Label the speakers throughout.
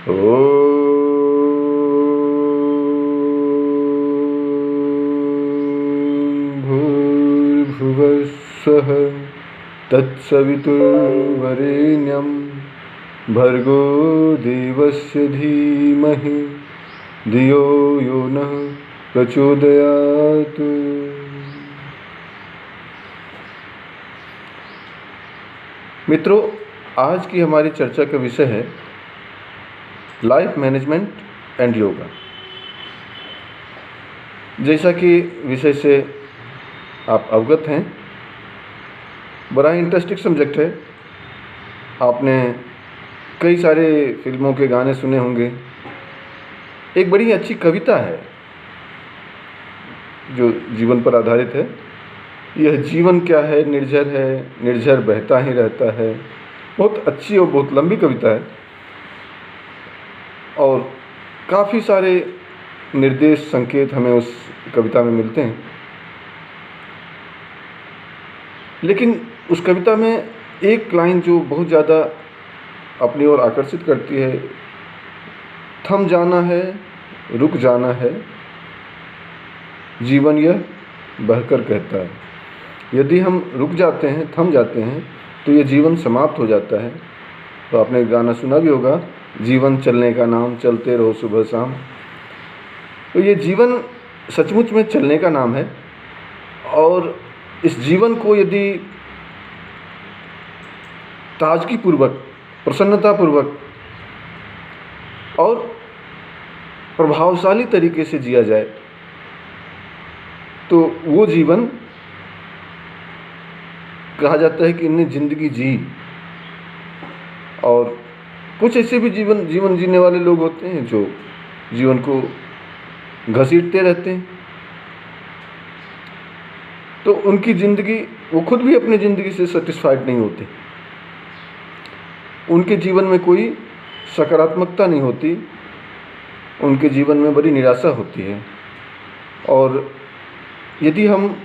Speaker 1: भूर्भुवस्सुः तत्सवितुर्वरेण्यं भर्गो देवस्य धीमहि धियो यो नः प्रचोदयात्। मित्रों, आज की हमारी चर्चा का विषय है लाइफ मैनेजमेंट एंड योगा। जैसा कि विषय से आप अवगत हैं, बड़ा इंटरेस्टिंग सब्जेक्ट है। आपने कई सारे फिल्मों के गाने सुने होंगे। एक बड़ी अच्छी कविता है जो जीवन पर आधारित है। यह जीवन क्या है, निर्झर है, निर्झर बहता ही रहता है। बहुत अच्छी और बहुत लंबी कविता है और काफ़ी सारे निर्देश संकेत हमें उस कविता में मिलते हैं। लेकिन उस कविता में एक लाइन जो बहुत ज़्यादा अपनी ओर आकर्षित करती है, थम जाना है, रुक जाना है, जीवन यह बहकर कहता है। यदि हम रुक जाते हैं, थम जाते हैं, तो ये जीवन समाप्त हो जाता है। तो आपने गाना सुना भी होगा, जीवन चलने का नाम, चलते रहो सुबह शाम। तो ये जीवन सचमुच में चलने का नाम है और इस जीवन को यदि ताजगी पूर्वक, प्रसन्नता पूर्वक और प्रभावशाली तरीके से जिया जाए तो वो जीवन कहा जाता है कि इन्हें जिंदगी जी। और कुछ ऐसे भी जीवन जीने वाले लोग होते हैं जो जीवन को घसीटते रहते हैं, तो उनकी ज़िंदगी, वो खुद भी अपनी ज़िंदगी से सेटिस्फाइड नहीं होते। उनके जीवन में कोई सकारात्मकता नहीं होती, उनके जीवन में बड़ी निराशा होती है। और यदि हम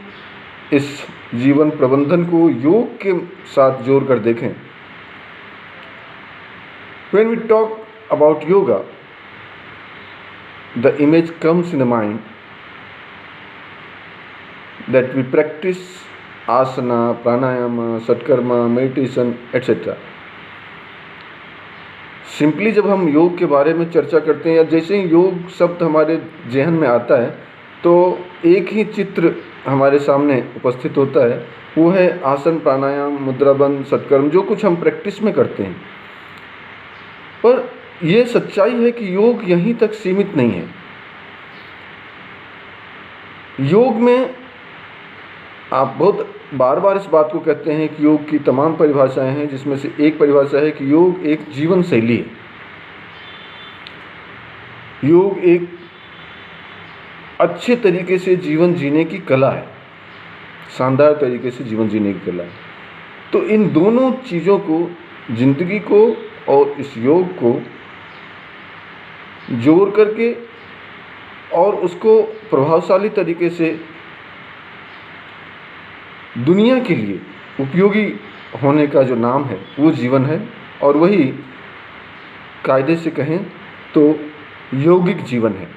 Speaker 1: इस जीवन प्रबंधन को योग के साथ जोड़ कर देखें, when we talk about yoga, the image comes in the mind that we practice asana, pranayama, satkarma, meditation, etc. Simply जब हम योग के बारे में चर्चा करते हैं या जैसे ही योग शब्द हमारे जहन में आता है तो एक ही चित्र हमारे सामने उपस्थित होता है, वो है आसन, प्राणायाम, मुद्राबंध, सत्कर्म, जो कुछ हम प्रैक्टिस में करते हैं। पर यह सच्चाई है कि योग यहीं तक सीमित नहीं है। योग में आप बहुत बार बार इस बात को कहते हैं कि योग की तमाम परिभाषाएं हैं, जिसमें से एक परिभाषा है कि योग एक जीवन शैली है। योग एक अच्छे तरीके से जीवन जीने की कला है, शानदार तरीके से जीवन जीने की कला है। तो इन दोनों चीज़ों को, जिंदगी को और इस योग को जोड़ करके और उसको प्रभावशाली तरीके से दुनिया के लिए उपयोगी होने का जो नाम है वो जीवन है। और वही कायदे से कहें तो यौगिक जीवन है।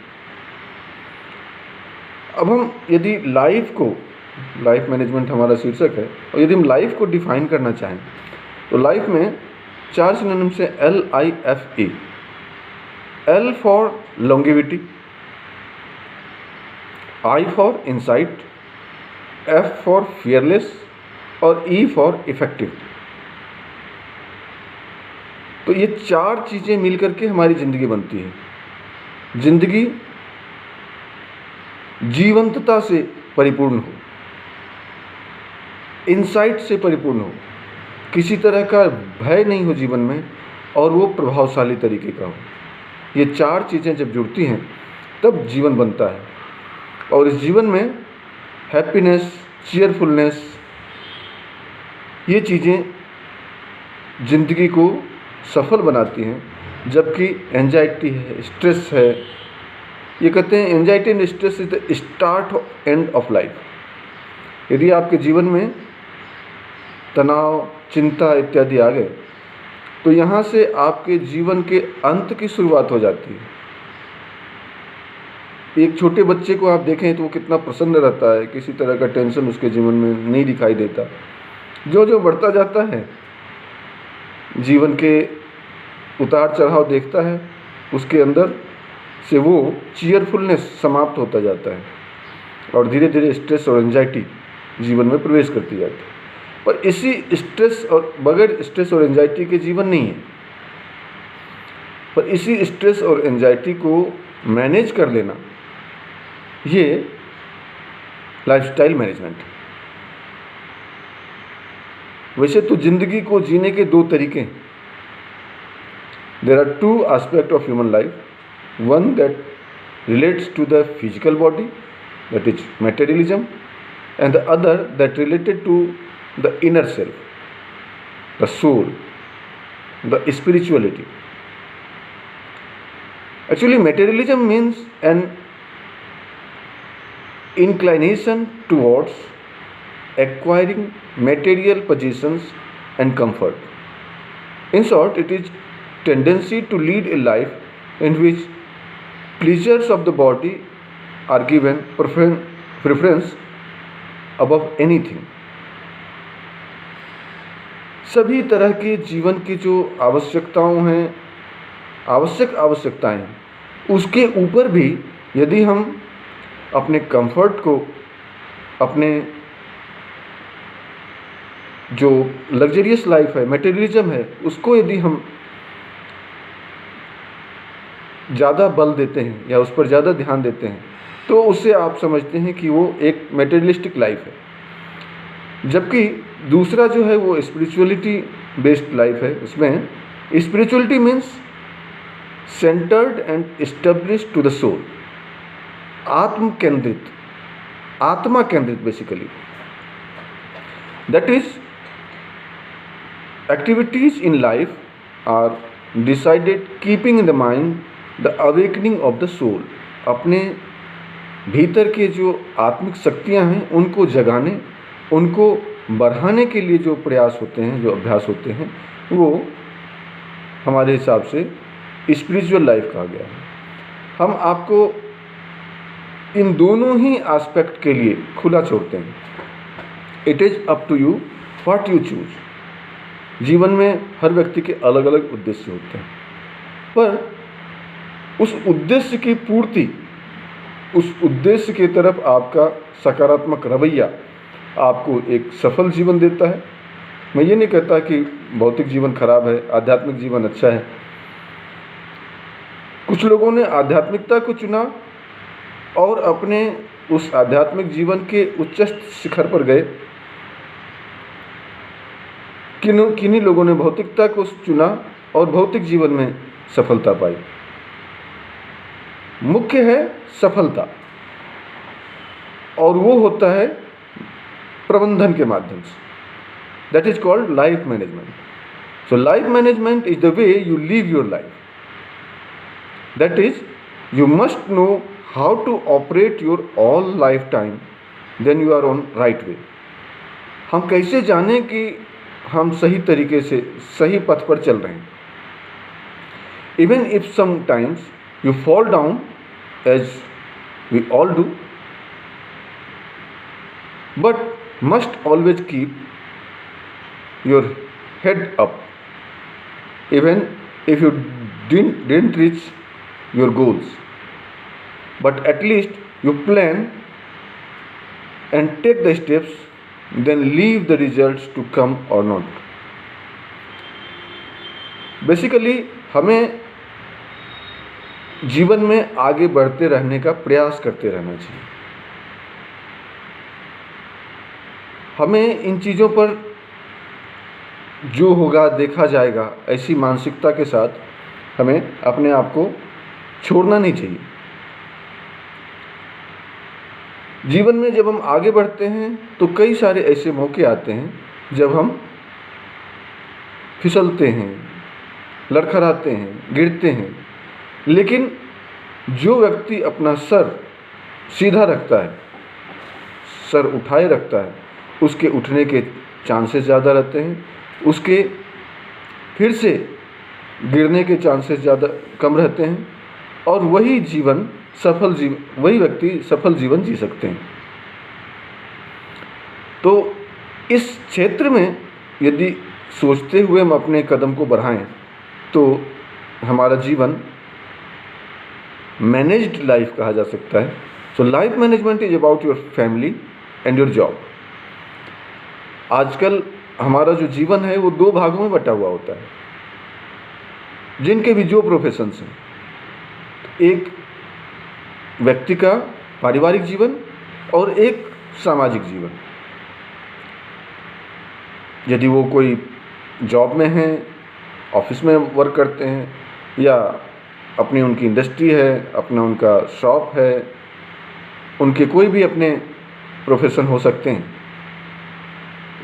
Speaker 1: अब हम यदि लाइफ मैनेजमेंट हमारा शीर्षक है, और यदि हम लाइफ को डिफाइन करना चाहें तो लाइफ में 4 सिनोनिम्स से LIFE। L for longevity, I for insight, F for fearless और E फॉर इफेक्टिव। तो ये 4 चीज़ें मिलकर के हमारी ज़िंदगी बनती है। ज़िंदगी जीवंतता से परिपूर्ण हो, इंसाइट से परिपूर्ण हो, किसी तरह का भय नहीं हो जीवन में, और वो प्रभावशाली तरीके का हो। ये 4 चीज़ें जब जुड़ती हैं तब जीवन बनता है। और इस जीवन में हैप्पीनेस, चीयरफुलनेस, ये चीज़ें ज़िंदगी को सफल बनाती हैं। जबकि एंजाइटी है, स्ट्रेस है, ये कहते हैं anxiety and stress is the start end of life. यदि आपके जीवन में तनाव, चिंता इत्यादि आ गए तो यहाँ से आपके जीवन के अंत की शुरुआत हो जाती है। एक छोटे बच्चे को आप देखें तो वो कितना प्रसन्न रहता है, किसी तरह का टेंशन उसके जीवन में नहीं दिखाई देता। जो जो बढ़ता जाता है, जीवन के उतार चढ़ाव देखता है, उसके अंदर से वो चीयरफुलनेस समाप्त होता जाता है और धीरे धीरे स्ट्रेस और एंजाइटी जीवन में प्रवेश करती जाती है। पर इसी स्ट्रेस और बगैर स्ट्रेस और एंजाइटी के जीवन नहीं है। पर इसी स्ट्रेस और एंजाइटी को मैनेज कर लेना, ये लाइफस्टाइल मैनेजमेंट है। वैसे तो जिंदगी को जीने के दो तरीके हैं। There are two aspect of human life, one that relates to the physical body, that is materialism, and the other that related to the inner self, the soul, the spirituality. Actually, materialism means an inclination towards acquiring material possessions and comfort. In short, it is tendency to lead a life in which pleasures of the body are given preference above anything. सभी तरह के जीवन की जो आवश्यकताएं हैं, उसके ऊपर भी यदि हम अपने कंफर्ट को, अपने जो लग्जरियस लाइफ है, मटेरियलिज्म है, उसको यदि हम ज़्यादा बल देते हैं या उस पर ज़्यादा ध्यान देते हैं, तो उससे आप समझते हैं कि वो एक मटेरियलिस्टिक लाइफ है। जबकि दूसरा जो है वो स्पिरिचुअलिटी बेस्ड लाइफ है। उसमें spirituality means centred and established to the soul, आत्मा केंद्रित basically. That is activities in life are decided keeping in the mind the awakening of the soul. अपने भीतर के जो आत्मिक शक्तियाँ हैं, उनको जगाने, उनको बढ़ाने के लिए जो प्रयास होते हैं, जो अभ्यास होते हैं, वो हमारे हिसाब से स्पिरिचुअल लाइफ कहा गया है। हम आपको इन दोनों ही एस्पेक्ट के लिए खुला छोड़ते हैं। It is up to you what you choose. जीवन में हर व्यक्ति के अलग अलग उद्देश्य होते हैं, पर उस उद्देश्य की पूर्ति, उस उद्देश्य की तरफ आपका सकारात्मक रवैया आपको एक सफल जीवन देता है। मैं ये नहीं कहता कि भौतिक जीवन खराब है, आध्यात्मिक जीवन अच्छा है। कुछ लोगों ने आध्यात्मिकता को चुना और अपने उस आध्यात्मिक जीवन के उच्चतम शिखर पर गए। किन्हीं लोगों ने भौतिकता को चुना और भौतिक जीवन में सफलता पाई। मुख्य है सफलता, और वो होता है प्रबंधन के माध्यम से। That is called life management. So life management is the way you live your life. That is you must know how to operate your all life time, then you are on right way. हम कैसे जानें कि हम सही तरीके से सही पथ पर चल रहे हैं। Even if sometimes you fall down, as we all do, but must always keep your head up, even if you didn't reach your goals, but at least you plan and take the steps, then leave the results to come or not. Basically हमें जीवन में आगे बढ़ते रहने का प्रयास करते रहना चाहिए। हमें इन चीज़ों पर जो होगा देखा जाएगा, ऐसी मानसिकता के साथ हमें अपने आप को छोड़ना नहीं चाहिए। जीवन में जब हम आगे बढ़ते हैं तो कई सारे ऐसे मौके आते हैं जब हम फिसलते हैं, लड़खड़ाते हैं, गिरते हैं, लेकिन जो व्यक्ति अपना सर सीधा रखता है, सर उठाए रखता है, उसके उठने के चांसेस ज़्यादा रहते हैं, उसके फिर से गिरने के चांसेस ज़्यादा कम रहते हैं और वही व्यक्ति सफल जीवन जी सकते हैं। तो इस क्षेत्र में यदि सोचते हुए हम अपने कदम को बढ़ाएं तो हमारा जीवन मैनेज्ड लाइफ कहा जा सकता है। सो life management is about your family and your job. आजकल हमारा जो जीवन है वो 2 भागों में बटा हुआ होता है, जिनके भी जो प्रोफेशंस हैं। एक व्यक्ति का पारिवारिक जीवन और एक सामाजिक जीवन। यदि वो कोई जॉब में हैं, ऑफिस में वर्क करते हैं, या अपनी उनकी इंडस्ट्री है, अपना उनका शॉप है, उनके कोई भी अपने प्रोफेशन हो सकते हैं,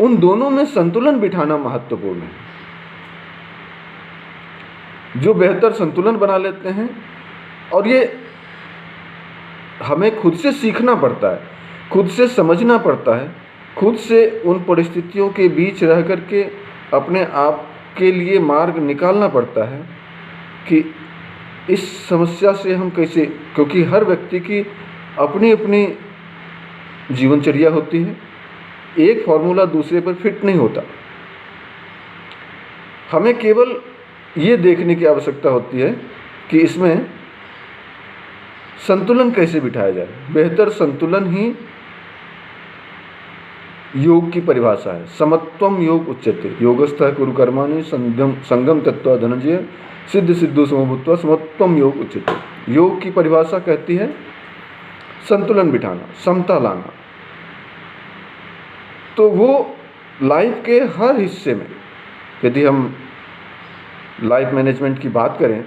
Speaker 1: उन दोनों में संतुलन बिठाना महत्वपूर्ण है। जो बेहतर संतुलन बना लेते हैं, और ये हमें खुद से सीखना पड़ता है, खुद से समझना पड़ता है, खुद से उन परिस्थितियों के बीच रह कर के अपने आप के लिए मार्ग निकालना पड़ता है कि इस समस्या से हम कैसे, क्योंकि हर व्यक्ति की अपनी अपनी जीवनचर्या होती है, एक फॉर्मूला दूसरे पर फिट नहीं होता। हमें केवल ये देखने की आवश्यकता होती है कि इसमें संतुलन कैसे बिठाया जाए। बेहतर संतुलन ही योग की परिभाषा है। समत्वम योग उच्यते, योगस्थः कुरु कर्माणि संगम तत्वा धनंजय सिद्ध सिद्धो समभूत्वा समत्वम योग उच्यते। योग की परिभाषा कहती है संतुलन बिठाना, समता लाना। तो वो लाइफ के हर हिस्से में, यदि हम लाइफ मैनेजमेंट की बात करें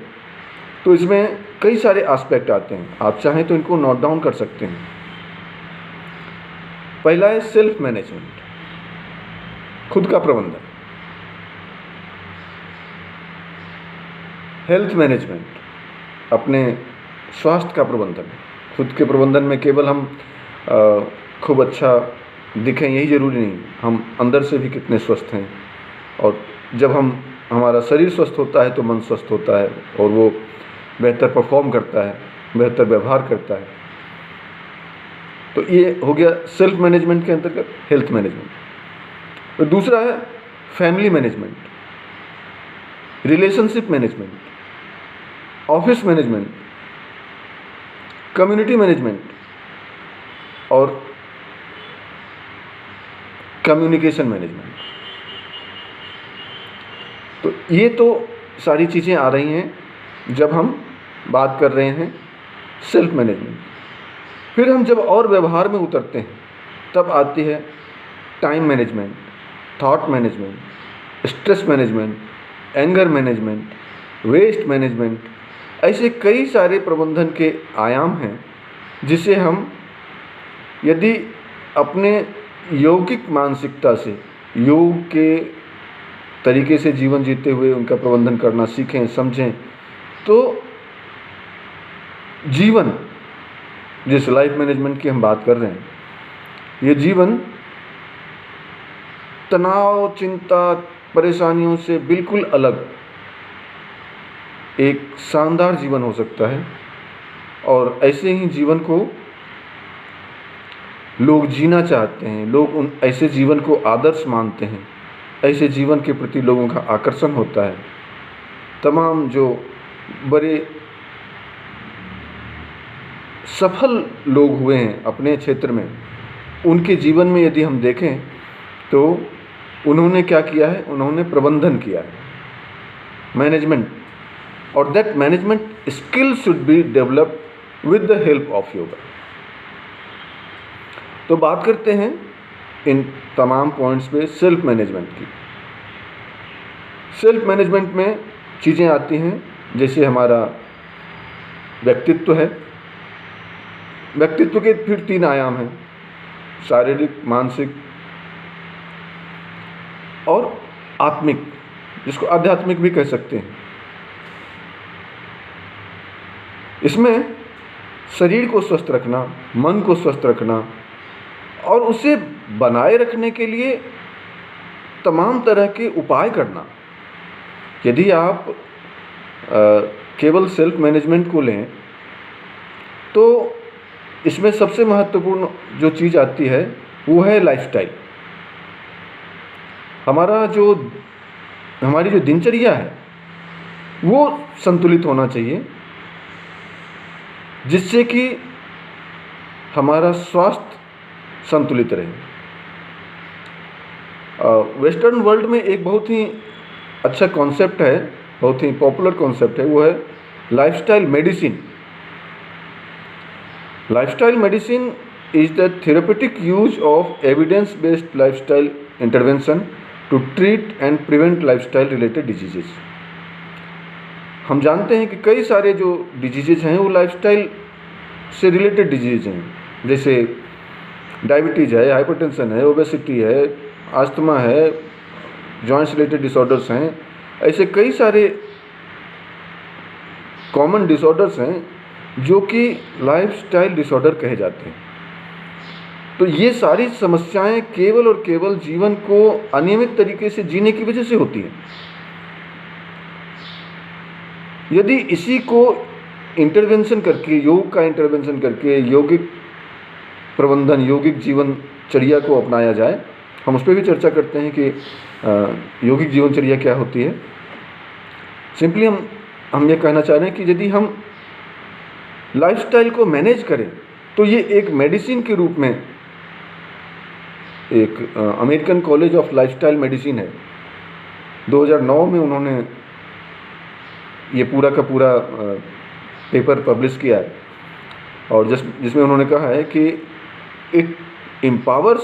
Speaker 1: तो इसमें कई सारे एस्पेक्ट आते हैं। आप चाहें तो इनको नोट डाउन कर सकते हैं। पहला है सेल्फ मैनेजमेंट, खुद का प्रबंधन। हेल्थ मैनेजमेंट, अपने स्वास्थ्य का प्रबंधन। खुद के प्रबंधन में केवल हम खूब अच्छा दिखें यही ज़रूरी नहीं, हम अंदर से भी कितने स्वस्थ हैं। और जब हमारा शरीर स्वस्थ होता है तो मन स्वस्थ होता है और वो बेहतर परफॉर्म करता है, बेहतर व्यवहार करता है। तो ये हो गया सेल्फ मैनेजमेंट के अंतर्गत हेल्थ मैनेजमेंट। तो दूसरा है family management, relationship management, office management, community management और कम्युनिकेशन मैनेजमेंट। तो ये तो सारी चीज़ें आ रही हैं जब हम बात कर रहे हैं सेल्फ मैनेजमेंट। फिर हम जब और व्यवहार में उतरते हैं तब आती है time management, thought management, stress management, anger management, waste management. ऐसे कई सारे प्रबंधन के आयाम हैं जिसे हम यदि अपने यौगिक मानसिकता से, योग के तरीके से जीवन जीते हुए उनका प्रबंधन करना सीखें, समझें, तो जीवन, जिस लाइफ मैनेजमेंट की हम बात कर रहे हैं, ये जीवन तनाव, चिंता, परेशानियों से बिल्कुल अलग एक शानदार जीवन हो सकता है। और ऐसे ही जीवन को लोग जीना चाहते हैं, लोग ऐसे जीवन को आदर्श मानते हैं, ऐसे जीवन के प्रति लोगों का आकर्षण होता है। तमाम जो बड़े सफल लोग हुए हैं अपने क्षेत्र में, उनके जीवन में यदि हम देखें तो उन्होंने क्या किया है, उन्होंने प्रबंधन किया है, मैनेजमेंट। और that management skill should be developed with the help of yoga. तो बात करते हैं इन तमाम पॉइंट्स पे सेल्फ मैनेजमेंट की। सेल्फ मैनेजमेंट में चीज़ें आती हैं जैसे हमारा व्यक्तित्व है। व्यक्तित्व के फिर 3 आयाम हैं, शारीरिक, मानसिक और आत्मिक, जिसको आध्यात्मिक भी कह सकते हैं। इसमें शरीर को स्वस्थ रखना, मन को स्वस्थ रखना और उसे बनाए रखने के लिए तमाम तरह के उपाय करना। यदि आप केवल सेल्फ मैनेजमेंट को लें तो इसमें सबसे महत्वपूर्ण जो चीज़ आती है वो है लाइफस्टाइल। हमारी जो दिनचर्या है वो संतुलित होना चाहिए, जिससे कि हमारा स्वास्थ्य संतुलित रहे। वेस्टर्न वर्ल्ड में एक बहुत ही अच्छा कॉन्सेप्ट है, बहुत ही पॉपुलर कॉन्सेप्ट है, वो है lifestyle medicine. Lifestyle medicine is the therapeutic use of evidence-based lifestyle intervention to treat and prevent lifestyle-related diseases। हम जानते हैं कि कई सारे जो डिजीजेज हैं वो लाइफस्टाइल से रिलेटेड डिजीज हैं, जैसे डायबिटीज़ है, हाइपरटेंशन है, ओबेसिटी है, अस्थमा है, जॉइंट्स रिलेटेड डिसऑर्डर्स हैं। ऐसे कई सारे कॉमन डिसऑर्डर्स हैं जो कि लाइफस्टाइल डिसऑर्डर कहे जाते हैं। तो ये सारी समस्याएं केवल और केवल जीवन को अनियमित तरीके से जीने की वजह से होती हैं। यदि इसी को इंटरवेंशन करके, योग का इंटरवेंशन करके, यौगिक प्रबंधन, यौगिक जीवनचर्या को अपनाया जाए, हम उस पर भी चर्चा करते हैं कि यौगिक जीवनचर्या क्या होती है। सिंपली हम ये कहना चाह रहे हैं कि यदि हम लाइफस्टाइल को मैनेज करें तो ये एक मेडिसिन के रूप में, एक American college of lifestyle medicine है, 2009 में उन्होंने ये पूरा का पूरा पेपर पब्लिश किया है, और जिसमें उन्होंने कहा है कि it empowers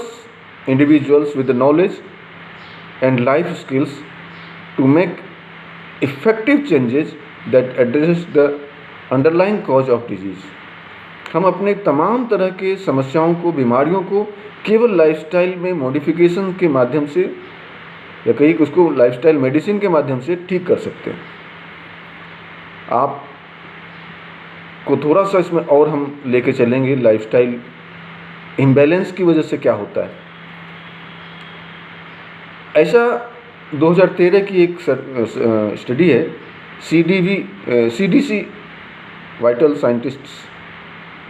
Speaker 1: individuals with knowledge and life skills to make effective changes that address the underlying cause of disease. हम अपने तमाम तरह के समस्याओं को, बीमारियों को केवल लाइफस्टाइल में मॉडिफिकेशन के माध्यम से, या कहीं उसको लाइफस्टाइल मेडिसिन के माध्यम से ठीक कर सकते हैं। आप को थोड़ा सा इसमें और हम लेके चलेंगे, लाइफस्टाइल इम्बैलेंस की वजह से क्या होता है। ऐसा 2013 की एक स्टडी है, CDC वाइटल साइंटिस्ट्स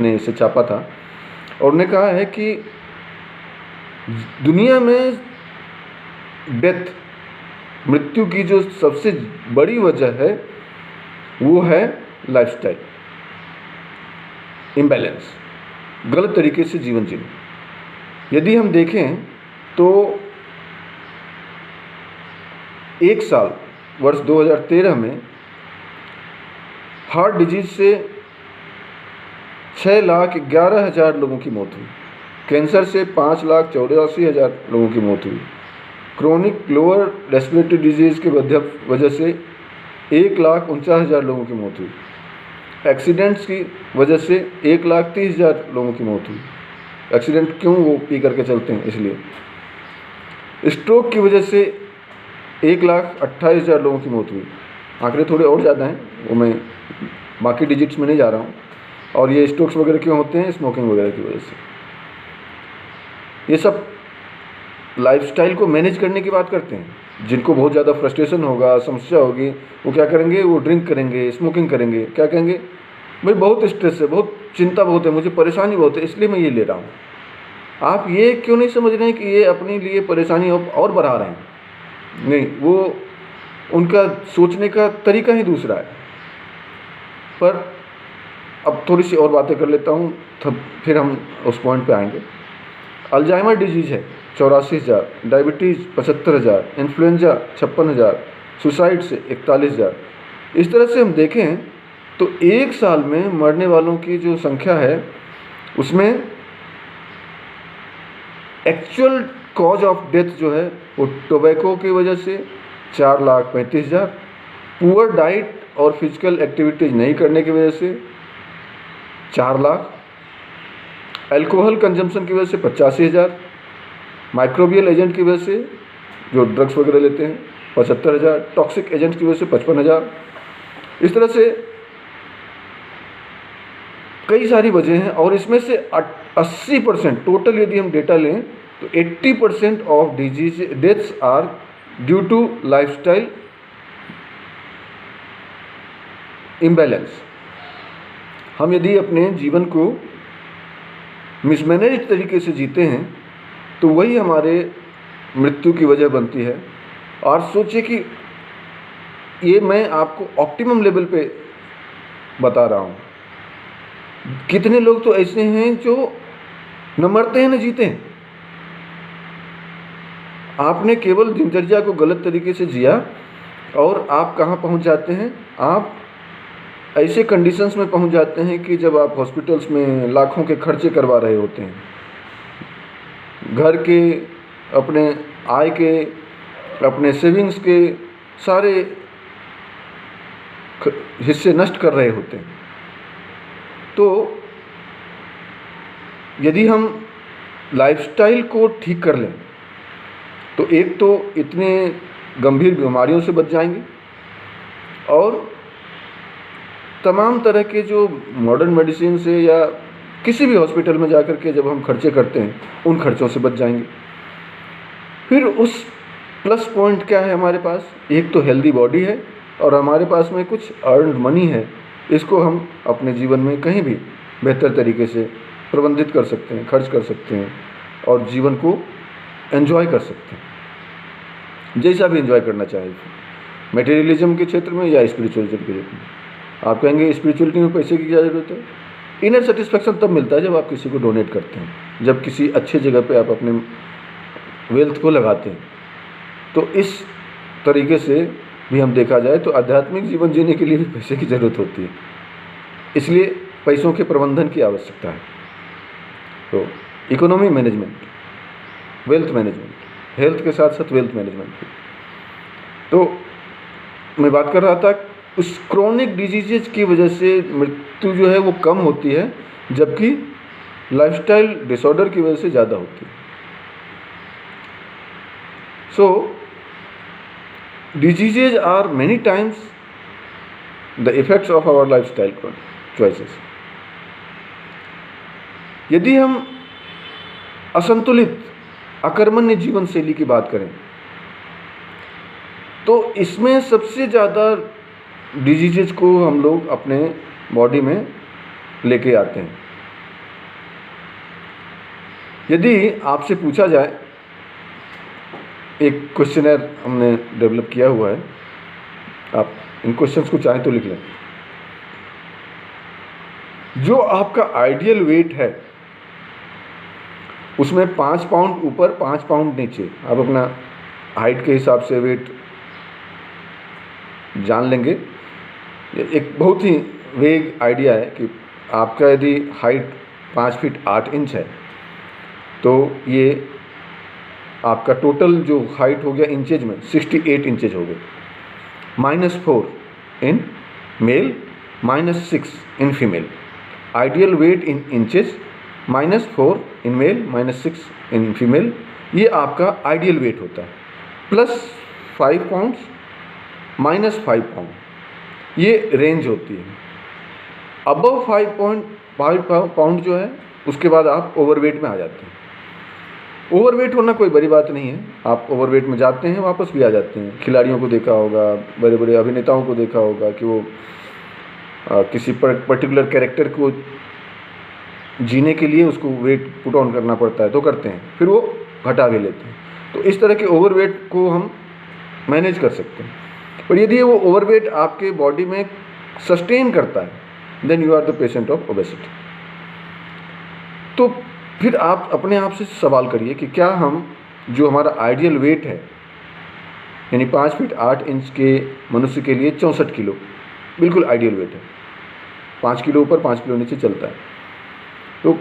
Speaker 1: ने इसे छापा था, और उन्होंने कहा है कि दुनिया में मृत्यु की जो सबसे बड़ी वजह है वो है लाइफस्टाइल इम्बैलेंस, गलत तरीके से जीवन जीना। यदि हम देखें तो एक साल वर्ष 2013 में हार्ट डिजीज से 6,11,000 लोगों की मौत हुई, कैंसर से 5,84,000 लोगों की मौत हुई, क्रोनिक लोअर रेस्पिरेटरी डिजीज़ के वजह से 1,49,000 लोगों की मौत हुई, एक्सीडेंट्स की वजह से 1,30,000 लोगों की मौत हुई। एक्सीडेंट क्यों? वो पी करके चलते हैं इसलिए। स्ट्रोक की वजह से 1,28,000 लोगों की मौत हुई। आंकड़े थोड़े और ज़्यादा हैं, वो मैं बाकी डिजिट्स में नहीं जा रहा हूँ। और ये स्ट्रोक्स वगैरह क्यों होते हैं? स्मोकिंग वगैरह की वजह से। ये सब लाइफस्टाइल को मैनेज करने की बात करते हैं। जिनको बहुत ज़्यादा फ्रस्ट्रेशन होगा, समस्या होगी, वो क्या करेंगे? वो ड्रिंक करेंगे, स्मोकिंग करेंगे। क्या कहेंगे? भाई बहुत स्ट्रेस है, बहुत चिंता बहुत है, मुझे परेशानी बहुत है, इसलिए मैं ये ले रहा हूँ। आप ये क्यों नहीं समझ रहे हैं कि ये अपने लिए परेशानी और बढ़ा रहे हैं? नहीं, वो उनका सोचने का तरीका ही दूसरा है। पर अब थोड़ी सी और बातें कर लेता हूँ, तब फिर हम उस पॉइंट पे आएंगे। अल्जाइमर डिजीज़ है 84,000, डायबिटीज़ 75,000, इन्फ्लुएंजा 56,000, सुसाइड से 41,000। इस तरह से हम देखें तो एक साल में मरने वालों की जो संख्या है उसमें एक्चुअल कॉज ऑफ डेथ जो है वो टोबैको की वजह से 4,35,000, पुअर डाइट और फिजिकल एक्टिविटीज़ नहीं करने की वजह से 4 लाख, अल्कोहल कंजम्पशन की वजह से 85,000, माइक्रोबियल एजेंट की वजह से जो ड्रग्स वगैरह लेते हैं 75,000, टॉक्सिक एजेंट की वजह से 55,000। इस तरह से कई सारी वजह हैं, और इसमें से 80% टोटल यदि हम डेटा लें तो 80% of disease deaths are due to lifestyle imbalance. हम यदि अपने जीवन को मिसमैनेज तरीके से जीते हैं तो वही हमारे मृत्यु की वजह बनती है। और सोचिए कि ये मैं आपको ऑप्टिमम लेवल पे बता रहा हूँ। कितने लोग तो ऐसे हैं जो न मरते हैं न जीते हैं। आपने केवल दिनचर्या को गलत तरीके से जिया और आप कहाँ पहुँच जाते हैं, आप ऐसे कंडीशंस में पहुँच जाते हैं कि जब आप हॉस्पिटल्स में लाखों के खर्चे करवा रहे होते हैं, घर के, अपने आय के, अपने सेविंग्स के सारे हिस्से नष्ट कर रहे होते हैं। तो यदि हम लाइफस्टाइल को ठीक कर लें तो एक तो इतने गंभीर बीमारियों से बच जाएंगे और तमाम तरह के जो मॉडर्न मेडिसिन से या किसी भी हॉस्पिटल में जाकर के जब हम खर्चे करते हैं उन खर्चों से बच जाएंगे। फिर उस प्लस पॉइंट क्या है हमारे पास, एक तो हेल्दी बॉडी है और हमारे पास में कुछ अर्नड मनी है। इसको हम अपने जीवन में कहीं भी बेहतर तरीके से प्रबंधित कर सकते हैं, खर्च कर सकते हैं और जीवन को एंजॉय कर सकते हैं, जैसा भी एंजॉय करना चाहें, मटेरियलिज्म के क्षेत्र में या स्पिरिचुअलिज्म के क्षेत्र में। आप कहेंगे स्पिरिचुअलिटी में पैसे की क्या ज़रूरत है? इनर सेटिस्फैक्शन तब मिलता है जब आप किसी को डोनेट करते हैं, जब किसी अच्छे जगह पे आप अपने वेल्थ को लगाते हैं। तो इस तरीके से भी हम देखा जाए तो आध्यात्मिक जीवन जीने के लिए भी पैसे की ज़रूरत होती है, इसलिए पैसों के प्रबंधन की आवश्यकता है। तो economy management, wealth management, health के साथ साथ वेल्थ मैनेजमेंट। तो मैं बात कर रहा था उस क्रोनिक डिजीजेज की वजह से मृत्यु जो है वो कम होती है, जबकि लाइफस्टाइल डिसऑर्डर की वजह से ज़्यादा होती है। सो diseases are many times the effects of our lifestyle choices. यदि हम असंतुलित अकर्मण्य जीवन शैली की बात करें तो इसमें सबसे ज़्यादा डिजीजेज को हम लोग अपने बॉडी में लेके आते हैं। यदि आपसे पूछा जाए, एक क्वेश्चनर हमने डेवलप किया हुआ है, आप इन क्वेश्चंस को चाहें तो लिख लें। जो आपका आइडियल वेट है उसमें 5 पाउंड ऊपर 5 पाउंड नीचे, आप अपना हाइट के हिसाब से वेट जान लेंगे। एक बहुत ही वेग आइडिया है कि आपका यदि हाइट 5 फीट 8 इंच है तो ये आपका टोटल जो हाइट हो गया इंचेज में 68 इंचेज हो गए। -4 in male, -6 in female. Ideal weight in inches, -4 in male, -6 in female, ये आपका आइडियल वेट होता है। +5 पाउंड्स, -5 पाउंड, ये रेंज होती है। अबव 5 पाउंड जो है उसके बाद आप ओवरवेट में आ जाते हैं। ओवरवेट होना कोई बड़ी बात नहीं है, आप ओवरवेट में जाते हैं वापस भी आ जाते हैं। खिलाड़ियों को देखा होगा, बड़े बड़े अभिनेताओं को देखा होगा कि वो किसी पर्टिकुलर कैरेक्टर को जीने के लिए उसको वेट पुट ऑन करना पड़ता है तो करते हैं, फिर वो घटा भी लेते हैं। तो इस तरह के ओवरवेट को हम मैनेज कर सकते हैं। पर यदि वो ओवरवेट आपके बॉडी में सस्टेन करता है then you are the patient of obesity. तो फिर आप अपने आप से सवाल करिए कि क्या हम जो हमारा आइडियल वेट है, यानी 5 फीट 8 इंच के मनुष्य के लिए 64 किलो बिल्कुल आइडियल वेट है। 5 किलो ऊपर 5 किलो नीचे चलता है। तो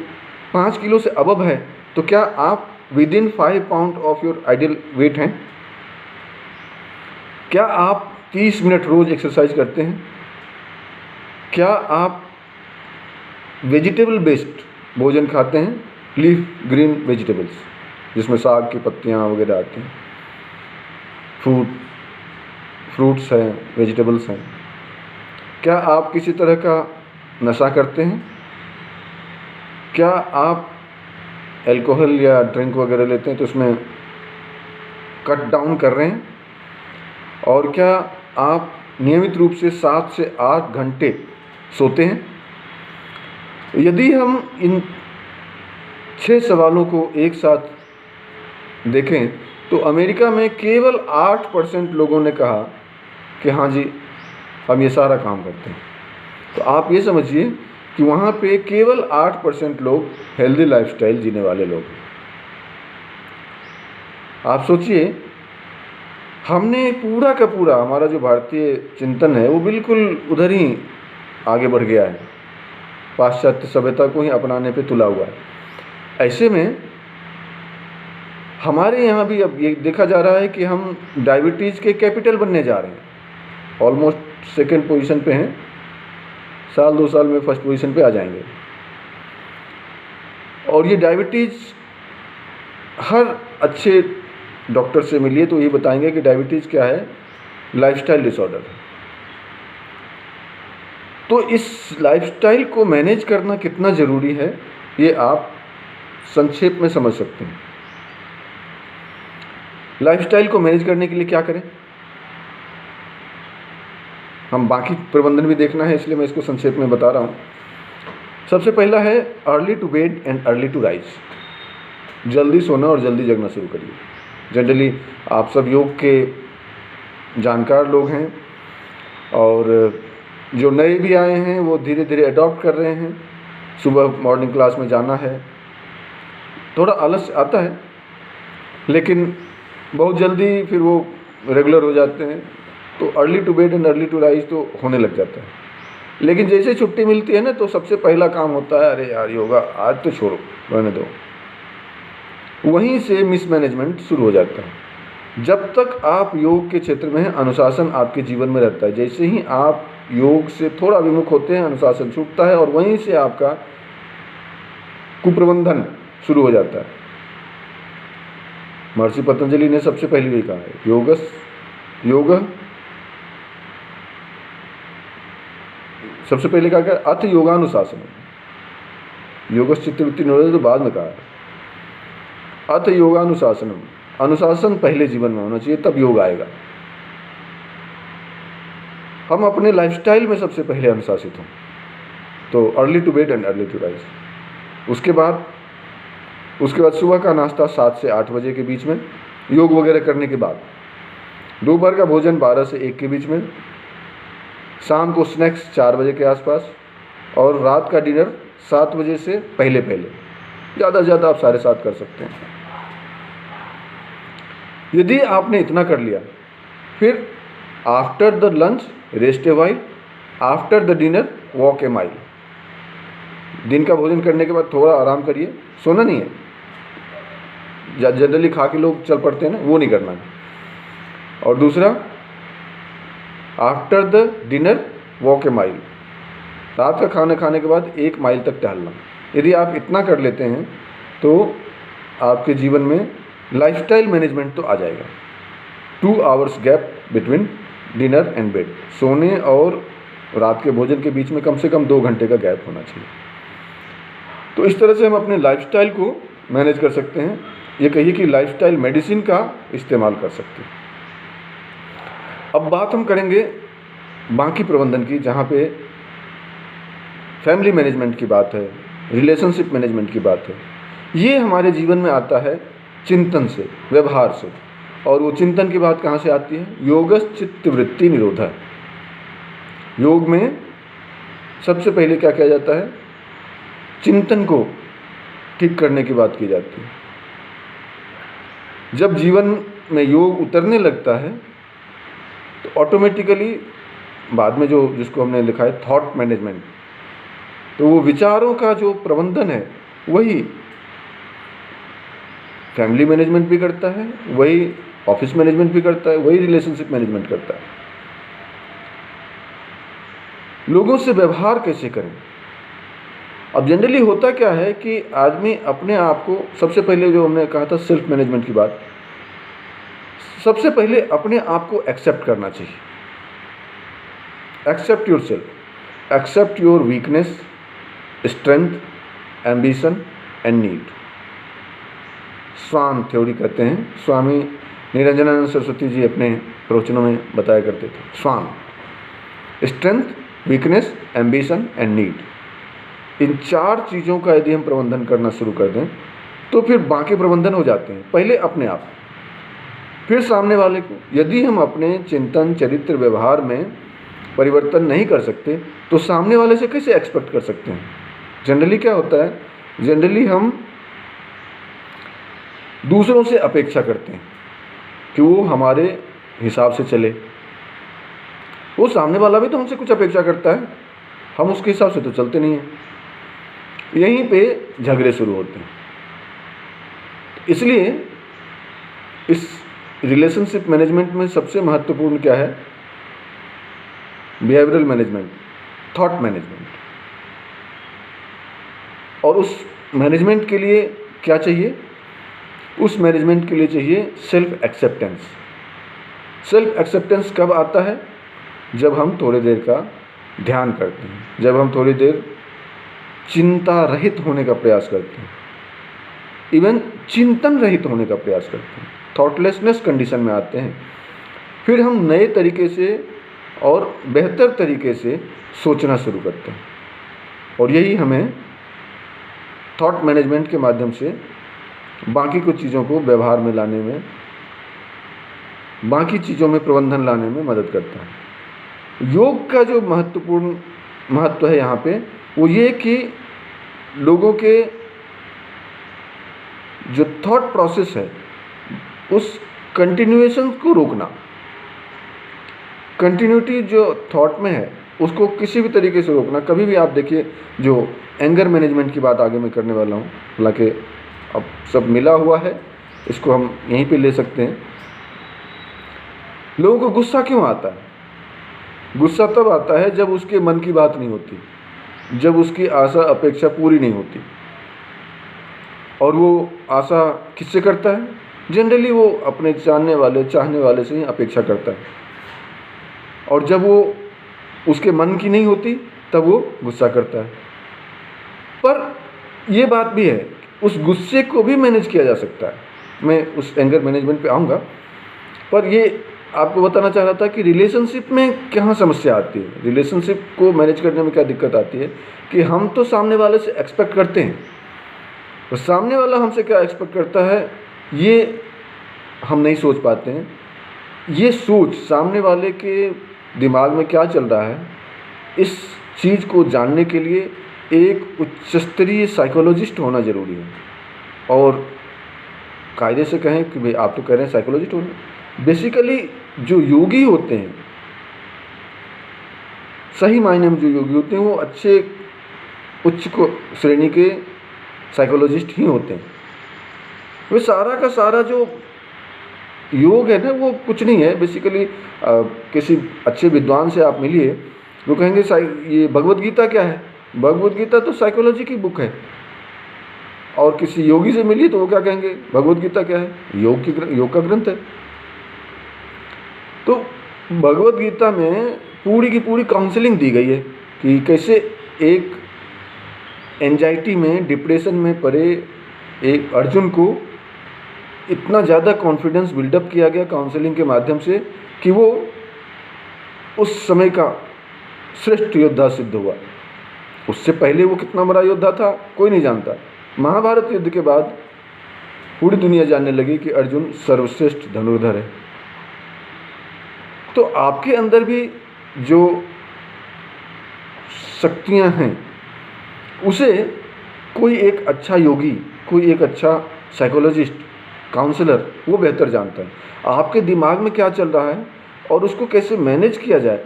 Speaker 1: 5 किलो से अबव है तो क्या आप with in 5 pound of your ideal weight हैं? क्या आप 30 मिनट रोज एक्सरसाइज करते हैं? क्या आप वेजिटेबल बेस्ड भोजन खाते हैं, लीफ ग्रीन वेजिटेबल्स जिसमें साग की पत्तियाँ वगैरह आती हैं, फ्रूट्स हैं, वेजिटेबल्स हैं? क्या आप किसी तरह का नशा करते हैं? क्या आप अल्कोहल या ड्रिंक वगैरह लेते हैं तो उसमें कट डाउन कर रहे हैं? और क्या आप नियमित रूप से 7 से 8 घंटे सोते हैं? यदि हम इन 6 सवालों को एक साथ देखें तो अमेरिका में केवल 8% लोगों ने कहा कि हाँ जी, हम ये सारा काम करते हैं। तो आप ये समझिए कि वहाँ पे केवल 8% लोग हेल्दी लाइफस्टाइल जीने वाले लोग हैं। आप सोचिए, हमने पूरा का पूरा हमारा जो भारतीय चिंतन है वो बिल्कुल उधर ही आगे बढ़ गया है, पाश्चात्य सभ्यता को ही अपनाने पे तुला हुआ है। ऐसे में हमारे यहाँ भी अब ये देखा जा रहा है कि हम डायबिटीज़ के कैपिटल बनने जा रहे हैं। ऑलमोस्ट सेकंड पोजीशन पे हैं, साल 2 साल में फर्स्ट पोजीशन पे आ जाएंगे। और ये डायबिटीज़, हर अच्छे डॉक्टर से मिलिए तो ये बताएंगे कि डायबिटीज़ क्या है, लाइफस्टाइल डिसऑर्डर है। तो इस लाइफस्टाइल को मैनेज करना कितना ज़रूरी है ये आप संक्षेप में समझ सकते हैं। लाइफस्टाइल को मैनेज करने के लिए क्या करें, हम बाकी प्रबंधन भी देखना है, इसलिए मैं इसको संक्षेप में बता रहा हूँ। सबसे पहला है early to bed and early to rise. जल्दी सोना और जल्दी जगना शुरू करिए। जनरली आप सब योग के जानकार लोग हैं और जो नए भी आए हैं वो धीरे धीरे अडॉप्ट कर रहे हैं। सुबह मॉर्निंग क्लास में जाना है, थोड़ा आलस आता है लेकिन बहुत जल्दी फिर वो रेगुलर हो जाते हैं। तो early to bed and early to rise तो होने लग जाता है। लेकिन जैसे छुट्टी मिलती है ना तो सबसे पहला काम होता है, अरे यार योगा आज तो छोड़ो, रहने दो। वहीं से मिसमैनेजमेंट शुरू हो जाता है। जब तक आप योग के क्षेत्र में हैं, अनुशासन आपके जीवन में रहता है। जैसे ही आप योग से थोड़ा विमुख होते हैं, अनुशासन छूटता है और वहीं से आपका कुप्रबंधन शुरू हो जाता है। महर्षि पतंजलि ने सबसे पहले भी कहा है, योग सबसे पहले कहा क्या, अथ योगानुशासन। योगस चित्तवृत्ति निरोध तो बाद में कहा है, अथ योगानुशासनम। अनुशासन पहले जीवन में होना चाहिए, तब योग आएगा। हम अपने लाइफस्टाइल में सबसे पहले अनुशासित हों। तो early to bed and early to rise. उसके बाद सुबह का नाश्ता 7 से 8 बजे के बीच में, योग वगैरह करने के बाद। दोपहर का भोजन 12 से 1 के बीच में। शाम को स्नैक्स 4 बजे के आसपास। और रात का डिनर 7 बजे से पहले ज़्यादा से ज़्यादा आप 7:30 कर सकते हैं। यदि आपने इतना कर लिया, फिर after the lunch rest a while, after the dinner walk A mile. दिन का भोजन करने के बाद थोड़ा आराम करिए, सोना नहीं है। जनरली खा के लोग चल पड़ते हैं ना, वो नहीं करना है। और दूसरा, after the dinner walk A mile. रात का खाना खाने के बाद 1 माइल तक टहलना। यदि आप इतना कर लेते हैं तो आपके जीवन में लाइफस्टाइल मैनेजमेंट तो आ जाएगा। 2 hours gap between dinner and bed. सोने और रात के भोजन के बीच में कम से कम 2 घंटे का गैप होना चाहिए। तो इस तरह से हम अपने लाइफस्टाइल को मैनेज कर सकते हैं। ये कहिए कि लाइफस्टाइल मेडिसिन का इस्तेमाल कर सकते हैं। अब बात हम करेंगे बाकी प्रबंधन की, जहाँ पे फैमिली मैनेजमेंट की बात है, रिलेशनशिप मैनेजमेंट की बात है। ये हमारे जीवन में आता है चिंतन से, व्यवहार से। और वो चिंतन की बात कहाँ से आती है? योगस चित्तवृत्ति निरोधा। योग में सबसे पहले क्या किया जाता है? चिंतन को ठीक करने की बात की जाती है। जब जीवन में योग उतरने लगता है तो ऑटोमेटिकली बाद में जिसको हमने लिखा है थॉट मैनेजमेंट, तो वो विचारों का जो प्रबंधन है वही फैमिली मैनेजमेंट भी करता है, वही ऑफिस मैनेजमेंट भी करता है, वही रिलेशनशिप मैनेजमेंट करता है। लोगों से व्यवहार कैसे करें? अब जनरली होता क्या है कि आदमी अपने आप को, सबसे पहले जो हमने कहा था सेल्फ मैनेजमेंट की बात, सबसे पहले अपने आप को एक्सेप्ट करना चाहिए। Accept yourself, accept your weakness, strength, ambition and need. Swan theory कहते हैं, स्वामी निरंजनानंद सरस्वती जी अपने प्रवचनों में बताया करते थे। स्वान strength, weakness, ambition and need. इन 4 चीज़ों का यदि हम प्रबंधन करना शुरू कर दें तो फिर बाकी प्रबंधन हो जाते हैं। पहले अपने आप, फिर सामने वाले को। यदि हम अपने चिंतन, चरित्र, व्यवहार में परिवर्तन नहीं कर सकते तो सामने वाले से कैसे एक्सपेक्ट कर सकते हैं? जनरली क्या होता है, जनरली हम दूसरों से अपेक्षा करते हैं कि वो हमारे हिसाब से चले। वो सामने वाला भी तो हमसे कुछ अपेक्षा करता है, हम उसके हिसाब से तो चलते नहीं हैं। यहीं पे झगड़े शुरू होते हैं। इसलिए इस रिलेशनशिप मैनेजमेंट में सबसे महत्वपूर्ण क्या है? Behavioural management, thought management. और उस मैनेजमेंट के लिए क्या चाहिए? उस मैनेजमेंट के लिए चाहिए सेल्फ एक्सेप्टेंस। सेल्फ एक्सेप्टेंस कब आता है? जब हम थोड़ी देर का ध्यान करते हैं, जब हम थोड़ी देर चिंता रहित होने का प्रयास करते हैं, इवन चिंतन रहित होने का प्रयास करते हैं, थॉटलेसनेस कंडीशन में आते हैं। फिर हम नए तरीके से और बेहतर तरीके से सोचना शुरू करते हैं। और यही हमें थॉट मैनेजमेंट के माध्यम से बाकी कुछ चीज़ों को व्यवहार में लाने में, बाकी चीज़ों में प्रबंधन लाने में मदद करता है। योग का जो महत्वपूर्ण महत्व है यहाँ पे वो ये कि लोगों के जो थॉट प्रोसेस है उस कंटिन्यूएशन को रोकना। कंटिन्यूटी जो थॉट में है उसको किसी भी तरीके से रोकना। कभी भी आप देखिए, जो एंगर मैनेजमेंट की बात आगे मैं करने वाला हूँ, हालांकि अब सब मिला हुआ है, इसको हम यहीं पे ले सकते हैं। लोगों को गुस्सा क्यों आता है? गुस्सा तब आता है जब उसके मन की बात नहीं होती, जब उसकी आशा अपेक्षा पूरी नहीं होती। और वो आशा किससे करता है? जनरली वो अपने चाहने वाले से ही अपेक्षा करता है। और जब वो उसके मन की नहीं होती तब वो गुस्सा करता है। पर ये बात भी है, उस गुस्से को भी मैनेज किया जा सकता है। मैं उस एंगर मैनेजमेंट पे आऊँगा, पर ये आपको बताना चाह रहा था कि रिलेशनशिप में कहाँ समस्या आती है, रिलेशनशिप को मैनेज करने में क्या दिक्कत आती है कि हम तो सामने वाले से एक्सपेक्ट करते हैं, तो सामने वाला हमसे क्या एक्सपेक्ट करता है ये हम नहीं सोच पाते हैं। ये सोच, सामने वाले के दिमाग में क्या चल रहा है, इस चीज़ को जानने के लिए एक उच्च स्तरीय साइकोलॉजिस्ट होना ज़रूरी है। और कायदे से कहें कि भाई आप तो कह रहे हैं साइकोलॉजिस्ट होना, बेसिकली जो योगी होते हैं, सही मायने में जो योगी होते हैं वो अच्छे उच्च को श्रेणी के साइकोलॉजिस्ट ही होते हैं। वे सारा का सारा जो योग है ना वो कुछ नहीं है। बेसिकली किसी अच्छे विद्वान से आप मिलिए, वो कहेंगे ये भगवत गीता क्या है? भगवत गीता तो साइकोलॉजी की बुक है। और किसी योगी से मिलिए तो वो क्या कहेंगे? भगवत गीता क्या है? योग का ग्रंथ है। तो भगवत गीता में पूरी की पूरी काउंसलिंग दी गई है कि कैसे एक एंजाइटी में, डिप्रेशन में पड़े एक अर्जुन को इतना ज़्यादा कॉन्फिडेंस बिल्डअप किया गया काउंसलिंग के माध्यम से कि वो उस समय का श्रेष्ठ योद्धा सिद्ध हुआ। उससे पहले वो कितना बड़ा योद्धा था कोई नहीं जानता। महाभारत युद्ध के बाद पूरी दुनिया जानने लगी कि अर्जुन सर्वश्रेष्ठ धनुर्धर है। तो आपके अंदर भी जो शक्तियां हैं उसे कोई एक अच्छा योगी, कोई एक अच्छा साइकोलॉजिस्ट, काउंसलर वो बेहतर जानता है। आपके दिमाग में क्या चल रहा है और उसको कैसे मैनेज किया जाए।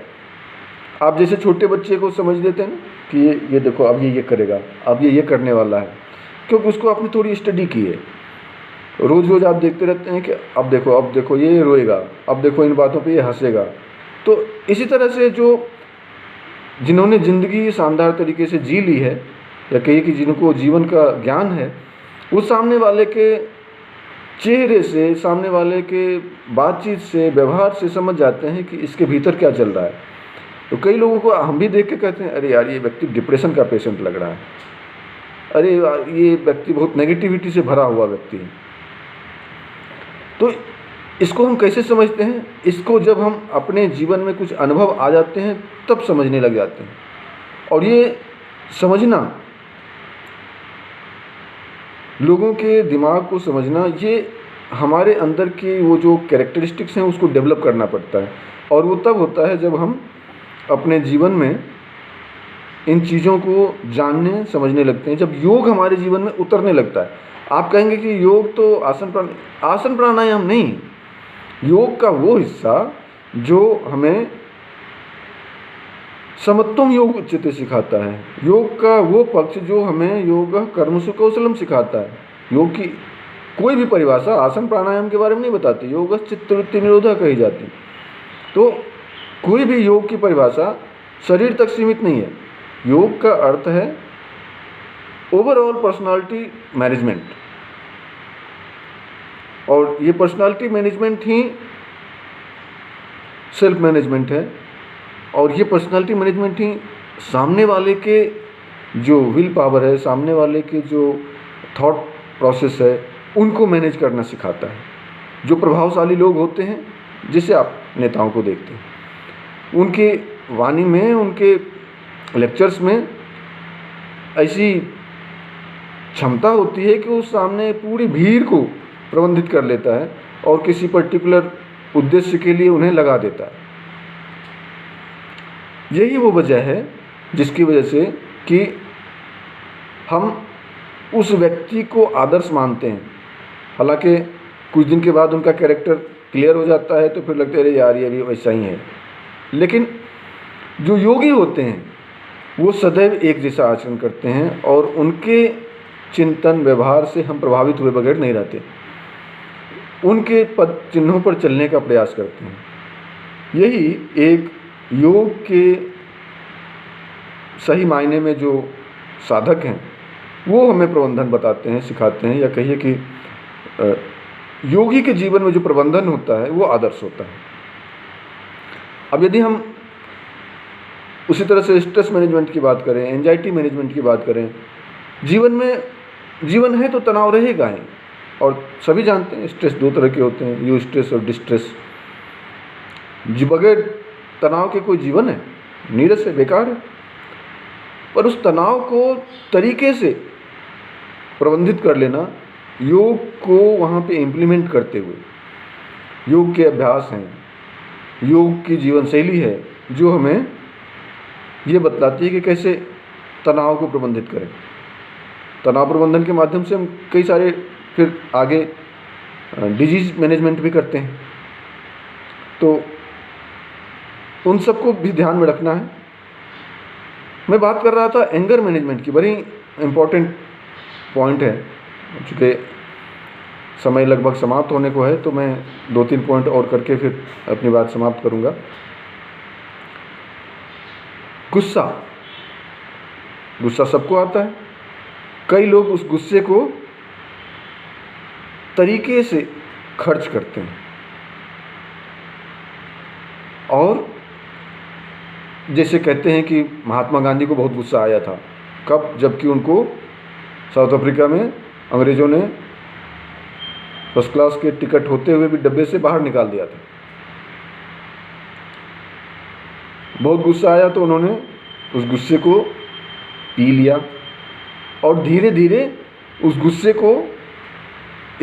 Speaker 1: आप जैसे छोटे बच्चे को समझ देते हैं ना कि ये देखो अब ये करेगा, अब ये करने वाला है, क्योंकि उसको आपने थोड़ी स्टडी की है। रोज़ रोज़ आप देखते रहते हैं कि अब देखो ये रोएगा, अब देखो इन बातों पे ये हंसेगा। तो इसी तरह से जो जिन्होंने ज़िंदगी शानदार तरीके से जी ली है, या कहिए कि जिनको जीवन का ज्ञान है, वो सामने वाले के चेहरे से, सामने वाले के बातचीत से, व्यवहार से समझ जाते हैं कि इसके भीतर क्या चल रहा है। तो कई लोगों को हम भी देख के कहते हैं, अरे यार ये व्यक्ति डिप्रेशन का पेशेंट लग रहा है, अरे ये व्यक्ति बहुत नेगेटिविटी से भरा हुआ व्यक्ति है। तो इसको हम कैसे समझते हैं? इसको जब हम अपने जीवन में कुछ अनुभव आ जाते हैं तब समझने लग जाते हैं। और ये समझना, लोगों के दिमाग को समझना, ये हमारे अंदर की वो जो कैरेक्टरिस्टिक्स हैं उसको डेवलप करना पड़ता है। और वो तब होता है जब हम अपने जीवन में इन चीज़ों को जानने समझने लगते हैं, जब योग हमारे जीवन में उतरने लगता है। आप कहेंगे कि योग तो आसन प्राणायाम नहीं, योग का वो हिस्सा जो हमें समत्वम योग उच्यते सिखाता है, योग का वो पक्ष जो हमें योग कर्मसु कौशलम सिखाता है। योग की कोई भी परिभाषा आसन प्राणायाम के बारे में नहीं बताती, योग चित्तवृत्ति निरोधा कही जाती। तो कोई भी योग की परिभाषा शरीर तक सीमित नहीं है। योग का अर्थ है ओवरऑल पर्सनालिटी मैनेजमेंट, और ये पर्सनालिटी मैनेजमेंट ही सेल्फ मैनेजमेंट है। और ये पर्सनालिटी मैनेजमेंट ही सामने वाले के जो विल पावर है, सामने वाले के जो थॉट प्रोसेस है, उनको मैनेज करना सिखाता है। जो प्रभावशाली लोग होते हैं, जिसे आप नेताओं को देखते हैं, उनके वाणी में, उनके लेक्चर्स में ऐसी क्षमता होती है कि वो सामने पूरी भीड़ को प्रबंधित कर लेता है और किसी पर्टिकुलर उद्देश्य के लिए उन्हें लगा देता है। यही वो वजह है जिसकी वजह से कि हम उस व्यक्ति को आदर्श मानते हैं। हालांकि कुछ दिन के बाद उनका कैरेक्टर क्लियर हो जाता है तो फिर लगता है अरे यार ये भी वैसा ही है। लेकिन जो योगी होते हैं वो सदैव एक जैसा आचरण करते हैं और उनके चिंतन व्यवहार से हम प्रभावित हुए बगैर नहीं रहते, उनके पद चिन्हों पर चलने का प्रयास करते हैं। यही एक योग के सही मायने में जो साधक हैं वो हमें प्रबंधन बताते हैं, सिखाते हैं, या कहिए कि योगी के जीवन में जो प्रबंधन होता है वो आदर्श होता है। अब यदि हम उसी तरह से स्ट्रेस मैनेजमेंट की बात करें, एंजाइटी मैनेजमेंट की बात करें, जीवन है तो तनाव रहेगा ही। और सभी जानते हैं स्ट्रेस दो तरह के होते हैं, यू स्ट्रेस और डिस्ट्रेस। बगैर तनाव के कोई जीवन है? नीरस है, बेकार है। पर उस तनाव को तरीके से प्रबंधित कर लेना, योग को वहाँ पे इम्प्लीमेंट करते हुए, योग के अभ्यास हैं, योग की जीवन शैली है जो हमें ये बतलाती है कि कैसे तनाव को प्रबंधित करें। तनाव प्रबंधन के माध्यम से हम कई सारे फिर आगे डिजीज मैनेजमेंट भी करते हैं। तो उन सबको भी ध्यान में रखना है। मैं बात कर रहा था एंगर मैनेजमेंट की, बड़ी इम्पोर्टेंट पॉइंट है। चूँकि समय लगभग समाप्त होने को है तो मैं 2-3 पॉइंट और करके फिर अपनी बात समाप्त करूँगा। गुस्सा सबको आता है। कई लोग उस गुस्से को तरीके से खर्च करते हैं, और जैसे कहते हैं कि महात्मा गांधी को बहुत गुस्सा आया था। कब? जबकि उनको साउथ अफ्रीका में अंग्रेज़ों ने फर्स्ट क्लास के टिकट होते हुए भी डब्बे से बाहर निकाल दिया था। बहुत गुस्सा आया तो उन्होंने उस गुस्से को पी लिया और धीरे धीरे उस गुस्से को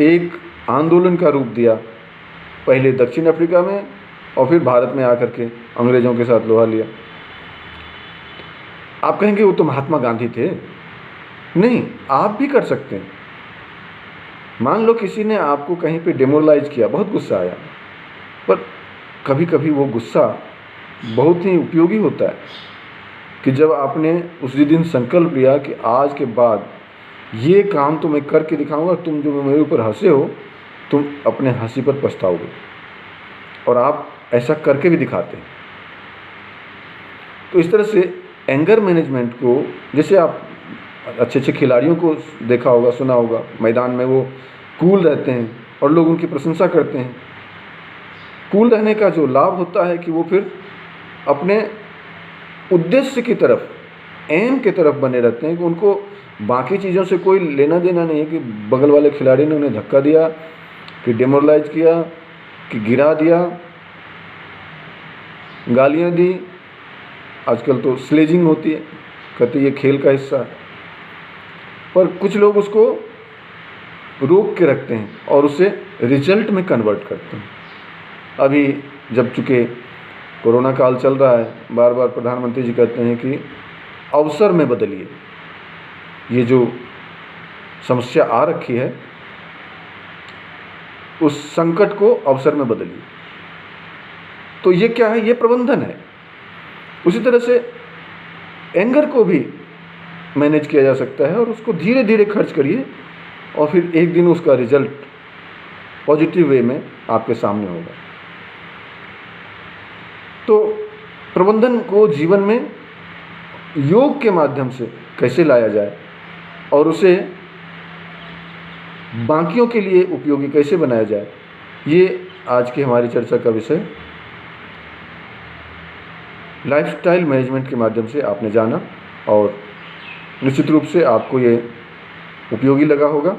Speaker 1: एक आंदोलन का रूप दिया, पहले दक्षिण अफ्रीका में और फिर भारत में आकर के अंग्रेज़ों के साथ लोहा लिया। आप कहेंगे वो तो महात्मा गांधी थे। नहीं, आप भी कर सकते हैं। मान लो किसी ने आपको कहीं पे डेमोरलाइज किया, बहुत गुस्सा आया, पर कभी कभी वो गुस्सा बहुत ही उपयोगी होता है कि जब आपने उसी दिन संकल्प लिया कि आज के बाद ये काम तो मैं करके दिखाऊंगा, तुम जो मेरे ऊपर हंसे हो तुम अपने हंसी पर पछताओगे, और आप ऐसा करके भी दिखाते हैं। तो इस तरह से एंगर मैनेजमेंट को, जैसे आप अच्छे अच्छे खिलाड़ियों को देखा होगा, सुना होगा, मैदान में वो कूल रहते हैं और लोग उनकी प्रशंसा करते हैं। कूल रहने का जो लाभ होता है कि वो फिर अपने उद्देश्य की तरफ, एम की तरफ बने रहते हैं कि उनको बाकी चीज़ों से कोई लेना देना नहीं है कि बगल वाले खिलाड़ी ने उन्हें धक्का दिया, कि डेमोरलाइज किया, कि गिरा दिया, गालियाँ दी, आजकल तो स्लेजिंग होती है, कहते ये खेल का हिस्सा है, पर कुछ लोग उसको रोक के रखते हैं और उसे रिजल्ट में कन्वर्ट करते हैं। अभी जब चूँकि कोरोना काल चल रहा है, बार बार प्रधानमंत्री जी कहते हैं कि अवसर में बदलिए, ये जो समस्या आ रखी है उस संकट को अवसर में बदलिए। तो ये क्या है? ये प्रबंधन है। उसी तरह से एंगर को भी मैनेज किया जा सकता है और उसको धीरे धीरे खर्च करिए और फिर एक दिन उसका रिजल्ट पॉजिटिव वे में आपके सामने होगा। तो प्रबंधन को जीवन में योग के माध्यम से कैसे लाया जाए और उसे बाकियों के लिए उपयोगी कैसे बनाया जाए, ये आज की हमारी चर्चा का विषय। लाइफस्टाइल मैनेजमेंट के माध्यम से आपने जाना और निश्चित रूप से आपको ये उपयोगी लगा होगा।